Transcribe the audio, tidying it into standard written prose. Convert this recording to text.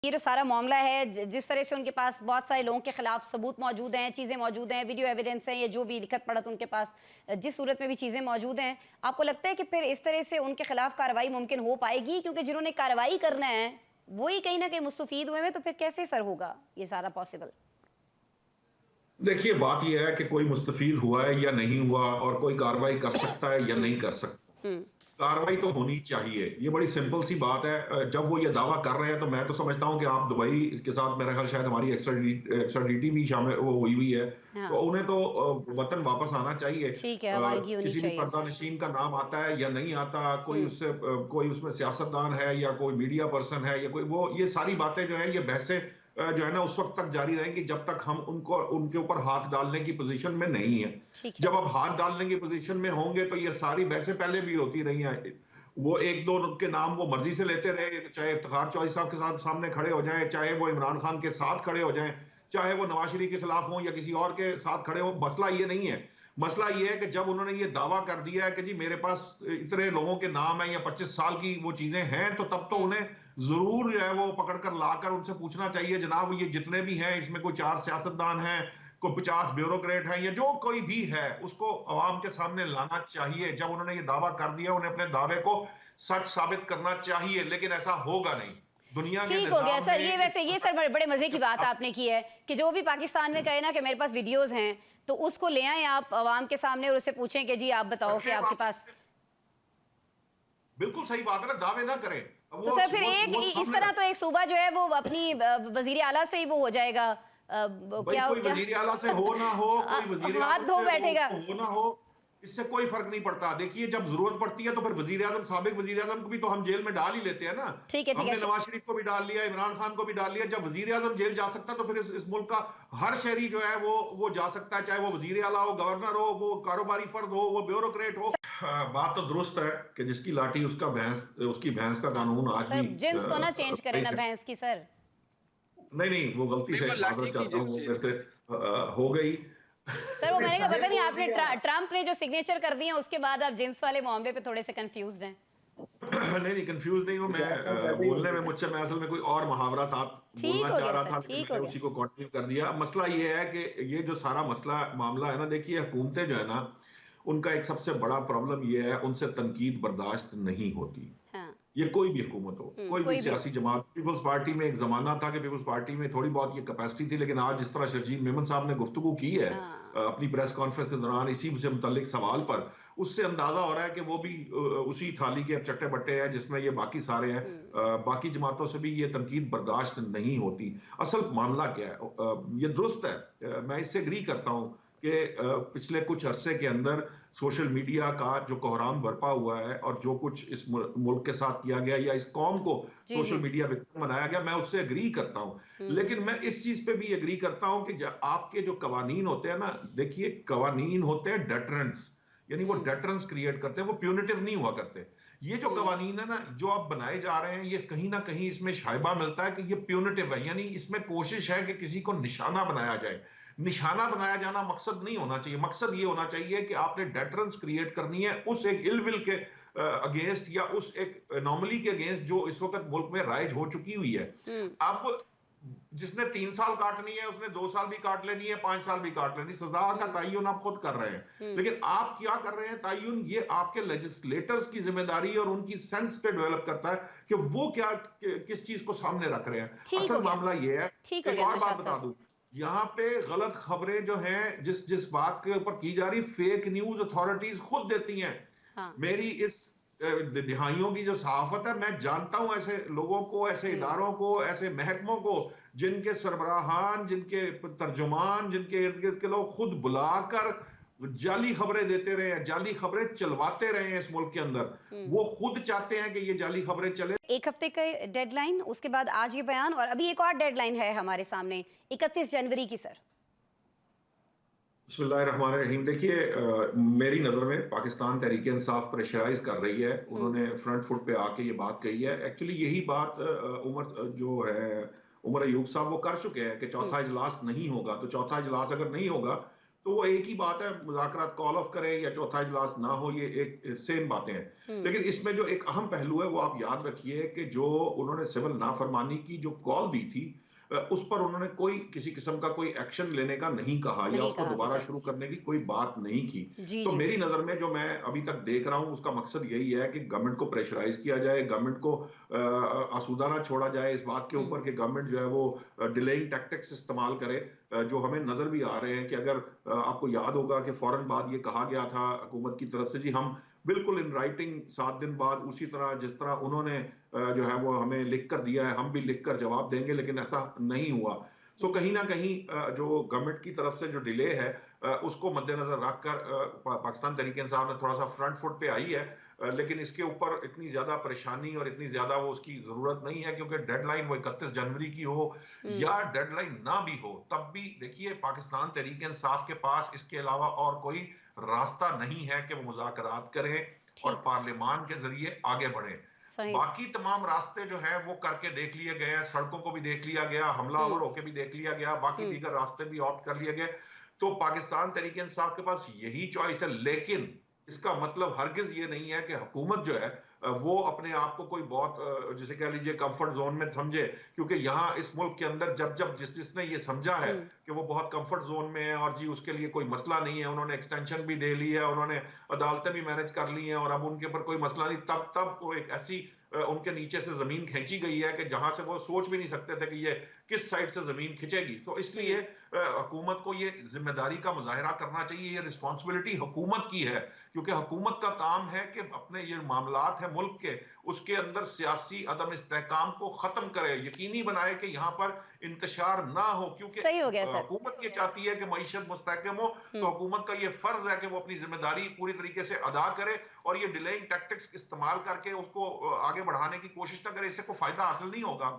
ये जो सारा मामला है, जिस तरह से उनके पास बहुत सारे लोगों के खिलाफ सबूत मौजूद हैं, चीज़ें मौजूद हैं, वीडियो एविडेंस है, या जो भी लिखत पढ़त उनके पास जिस सूरत में भी चीज़ें मौजूद हैं, आपको लगता है कि फिर इस तरह से उनके खिलाफ कार्रवाई मुमकिन हो पाएगी? क्योंकि जिन्होंने कार्रवाई करना है वही कहीं ना कहीं मुस्तफीद हुए हैं, तो फिर कैसे सर होगा ये सारा पॉसिबल? देखिए, बात यह है कि कोई मुस्तफीद हुआ है या नहीं हुआ और कोई कार्रवाई कर सकता है या हम्म। नहीं कर सकता। हम्म। कार्रवाई तो होनी चाहिए, ये बड़ी सिंपल सी बात है। जब वो ये दावा कर रहे हैं तो मैं तो समझता हूं कि आप दुबई के साथ, मेरा ख्याल शायद हमारी एक्स्ट्राडिटी भी शामिल वो हुई है, हाँ, तो उन्हें तो वतन वापस आना चाहिए। ठीक है, आवाज़गी होनी किसी भी चाहिए। पर्दा नशीन का नाम आता है या नहीं आता, कोई हम्म। उससे कोई उसमें सियासतदान है या कोई मीडिया पर्सन है या कोई, वो ये सारी बातें जो है, ये बहसें जो है ना उस वक्त तक जारी रहेंगी जब तक हम उनको उनके ऊपर हाथ डालने की पोजीशन में नहीं है। ठीक है। जब आप हाथ डालने की पोजीशन में होंगे तो ये सारी बहसें पहले भी होती रही हैं। वो एक दो के नाम वो मर्जी से लेते रहे, चाहे इफ्तिखार चौधरी साहब के साथ सामने खड़े हो जाएं, चाहे वो इमरान खान के साथ खड़े हो जाएं, चाहे वो नवाज शरीफ के खिलाफ हो या किसी और के साथ खड़े हो। मसला ये नहीं है। मसला ये है कि जब उन्होंने ये दावा कर दिया है कि जी मेरे पास इतने लोगों के नाम है या 25 साल की वो चीजें हैं, तो तब तो हम्म। उन्हें जरूर जो है वो पकड़कर लाकर उनसे पूछना चाहिए, जनाब ये जितने भी हैं इसमें कोई 4 सियासतदान हैं, कोई 50 ब्यूरोक्रेट हैं, या जो कोई भी है उसको अवाम के सामने लाना चाहिए। जब उन्होंने ये दावा कर दिया, उन्हें अपने दावे को सच साबित करना चाहिए, लेकिन ऐसा होगा नहीं दुनिया के ठीक हो गया निजाम सर। में। ये वैसे ये सर बड़े मजे की बात आपने की है कि जो भी पाकिस्तान में कहे ना कि मेरे पास वीडियोस हैं, तो उसको ले आए आप आवाम के सामने और उससे पूछें कि जी आप बताओ कि आपके पास। बिल्कुल सही बात है ना, दावे ना करें। तो वो सर फिर एक वो इस सामने तरह तो एक सूबा जो है वो अपनी वजीर आला से ही वो हो जाएगा, भाई, क्या कोई क्या वजीर आला से हो ना हो, कोई वजीर हाथ आजम धो से बैठेगा। हो ना हो, इससे कोई फर्क नहीं पड़ता। देखिए, जब जरूरत पड़ती है तो फिर वजीर आजम, साबिक वजीर आजम को भी तो हम जेल में डाल ही लेते हैं ना। ठीक है, ठीक है। हमने नवाज शरीफ को भी डाल लिया, इमरान खान को भी डाल लिया। जब वजीर आजम जेल जा सकता तो फिर इस मुल्क का हर शहरी जो है वो जा सकता है, चाहे वो वजीर आला हो, गवर्नर हो, वो कारोबारी फर्द हो, वो ब्यूरोक्रेट हो। हाँ, बात तो दुरुस्त है कि जिसकी लाठी उसकी भैंस का हाँ कानून आज सर, भी जिन्स तो ना चेंज करे सही ना है। भैंस की सर। नहीं नहीं, वो गलती से बिल्कुल, लाठी माजरत की चाहता हूँ, वो जिनसी। मेरे से हो गई। सर वो मैंने कहा मैंने पता नहीं बोल आपने दिया। ट्रम्प ने जो सिग्नेचर कर दिए उसके बाद आप जिन्स वाले मामले पे थोड़े से कंफ्यूज हैं। नहीं नहीं, कंफ्यूज नहीं हूँ मैं। बोलने में मुझसे, मैं असल में कोई और मुहावरा साथ ठीक बोलना हो चाह गया रहा सर, था, लेकिन ठीक हो मैंने गया। उसी को कंटिन्यू कर दिया। मसला ये है कि ये जो सारा मसला मामला है ना, देखिए हुकूमतें जो है ना, उनका एक सबसे बड़ा प्रॉब्लम ये है, उनसे तनकीद बर्दाश्त नहीं होती। हाँ। ये कोई भी हुकूमत हो, कोई भी कोई भी हो। सियासी जमात। पीपल्स पार्टी में एक जमाना था कि पीपल्स पार्टी में थोड़ी बहुत ये कैपेसिटी थी, लेकिन आज जिस तरह शर्जील मेमन साहब ने गुफ्तगू की है हाँ। अपनी प्रेस कॉन्फ्रेंस के दौरान इसी से मुतल्लिक सवाल पर, उससे अंदाजा हो रहा है कि वो भी उसी थाली के चट्टे बट्टे हैं जिसमें ये बाकी सारे हैं। बाकी जमातों से भी ये तनकीद बर्दाश्त नहीं होती। असल मामला क्या है, ये दुरुस्त है, मैं इससे एग्री करता हूँ कि पिछले कुछ अरसे के अंदर सोशल मीडिया का जो कोहराम बरपा हुआ है और जो कुछ इस मुल्क के साथ किया गया या इस कौम को जी सोशल जी। मीडिया विक्टिम बनाया गया, मैं उससे एग्री करता हूं। लेकिन मैं इस चीज पे भी एग्री करता हूं कि आपके जो कवानीन होते हैं ना, देखिए कवानीन होते हैं डेटरेंट्स, यानी वो हम्म। डेटरेंस क्रिएट करते हैं, वो प्यूनिटिव नहीं हुआ करते। ये जो हम्म। कवानीन है ना जो आप बनाए जा रहे हैं, ये कहीं ना कहीं इसमें शायबा मिलता है कि ये प्यूनिटिव है, यानी इसमें कोशिश है कि किसी को निशाना बनाया जाए। निशाना बनाया जाना मकसद नहीं होना चाहिए। मकसद ये होना चाहिए कि आपने डेटरेंस क्रिएट करनी है उस एक इलविल के अगेंस्ट, या उस एक अनोमली के अगेंस्ट जो इस वक्त मुल्क में राइज हो चुकी हुई है। हम्म। अब जिसने 3 साल काटनी है उसने 2 साल भी काट लेनी है, 5 साल भी काट लेनी, सजा का हम्म। तयन आप खुद कर रहे हैं। हम्म। लेकिन आप क्या कर रहे हैं तयन, ये आपके लेजिस्लेटर्स की जिम्मेदारी और उनकी सेंस पे डेवलप करता है कि वो क्या किस चीज को सामने रख रहे हैं। ठीक हो असल गया। मामला ये है। ठीक हो एक गया और बात नौशाद बता साहब। दूं, यहाँ पे गलत खबरें जो हैं, जिस जिस बात के ऊपर की जा रही, फेक न्यूज अथॉरिटीज खुद देती हैं। हाँ। मेरी इस दिहाइयों की जो सहाफत है, मैं जानता हूं ऐसे लोगों को, ऐसे इदारों को, ऐसे महकमों को, जिनके सरबराहान, जिनके तर्जुमान, जिनके इर्द गिर्द के लोग खुद बुलाकर जाली खबरें देते रहे हैं, जाली खबरें चलवाते रहे हैं इस मुल्क के अंदर। हम्म। वो खुद चाहते हैं कि ये जाली खबरें चले। एक हफ्ते का डेडलाइन, उसके बाद आज ये बयान, और अभी एक और डेडलाइन है हमारे सामने 31 जनवरी की सर। बिस्मिल्लाहिर्रहमानिर्रहीम। देखिए, मेरी नज़र में पाकिस्तान तहरीक इंसाफ प्रेशराइज कर रही है। हम्म। उन्होंने फ्रंट फुट पे आके ये बात कही है। एक्चुअली यही बात जो है उमर अयूब साहब वो कर चुके हैं कि हम्म। चौथा इजलास नहीं होगा। तो चौथा इजलास अगर नहीं होगा तो वो एक ही बात है, मुज़ाकरात कॉल ऑफ करें या चौथा इजलास ना हो, ये एक सेम बातें हैं। हुँ, लेकिन इसमें जो एक अहम पहलू है वो आप याद रखिए कि जो उन्होंने सिविल नाफरमानी की जो कॉल दी थी, उस पर उन्होंने कोई किसी किस्म का कोई एक्शन लेने का नहीं कहा या नहीं उसको कहा अभी दोबारा तक। शुरू करने की कोई बात नहीं की। जी, तो जी। मेरी नज़र में जो मैं अभी तक देख रहा हूँ उसका मकसद यही है कि गवर्नमेंट को प्रेशराइज़ किया जाए, गवर्नमेंट को आसूदा ना छोड़ा जाए इस बात के हुँ, ऊपर कि गवर्नमेंट जो है वो डिलेइंग टैक्टिक्स इस्तेमाल करे, जो हमें नज़र भी आ रहे हैं कि अगर आपको याद होगा कि फौरन बाद ये कहा गया था हुकूमत की तरफ से, जी हम बिल्कुल इन राइटिंग 7 दिन बाद उसी तरह जिस तरह उन्होंने जो है वो हमें लिख कर दिया है हम भी लिख कर जवाब देंगे, लेकिन ऐसा नहीं हुआ। सो हुँ, कहीं ना कहीं जो गवर्नमेंट की तरफ से जो डिले है उसको मद्देनजर रखकर पाकिस्तान तहरीक इंसाफ ने थोड़ा सा फ्रंट फुट पे आई है, लेकिन इसके ऊपर इतनी ज्यादा परेशानी और इतनी ज्यादा वो उसकी जरूरत नहीं है, क्योंकि डेडलाइन वो 31 जनवरी की हो हुँ, या डेडलाइन ना भी हो, तब भी देखिए पाकिस्तान तहरीक इंसाफ के पास इसके अलावा और कोई रास्ता नहीं है कि वो मुज़ाकरात करें और ठीक, पार्लियामान के जरिए आगे बढ़े। सही। बाकी तमाम रास्ते जो हैं वो करके देख लिए गए हैं, सड़कों को भी देख लिया गया, हुँ, हमलावर होके भी देख लिया गया, बाकी हुँ, दीगर रास्ते भी ऑप्ट कर लिए गए। तो पाकिस्तान तहरीक इंसाफ के पास यही चॉइस है, लेकिन इसका मतलब हरगिज ये नहीं है कि हुकूमत जो है वो अपने आप को कोई बहुत जिसे कह लीजिए कंफर्ट जोन में समझे, क्योंकि यहाँ इस मुल्क के अंदर जब जब जिसने ये समझा है हुँ, कि वो बहुत कंफर्ट जोन में है और जी उसके लिए कोई मसला नहीं है, उन्होंने एक्सटेंशन भी दे ली है, उन्होंने अदालतें भी मैनेज कर ली हैं और अब उनके ऊपर कोई मसला नहीं, तब तब वो एक ऐसी उनके नीचे से जमीन खींची गई है कि जहां से वो सोच भी नहीं सकते थे कि ये किस साइड से जमीन खिंचेगी। तो इसलिए हुँ, हुकूमत को ये जिम्मेदारी का मुजाहरा करना चाहिए, ये रिस्पॉन्सिबिलिटी हुकूमत की है, क्योंकि हुकूमत का काम है कि अपने ये मामलात है मुल्क के, उसके अंदर सियासी अदम इस्तेहकाम को खत्म करे, यकीनी बनाए कि यहाँ पर इंतशार ना हो, क्योंकि सही हो गया सर। हुकूमत ये चाहती है कि मईशत मुस्तहकम हो। तो हुँ, हुकूमत का ये फर्ज है कि वो अपनी जिम्मेदारी पूरी तरीके से अदा करे और ये डिलेइंग टैक्टिक्स इस्तेमाल करके उसको आगे बढ़ाने की कोशिश ना करे, इससे कोई फायदा हासिल नहीं होगा।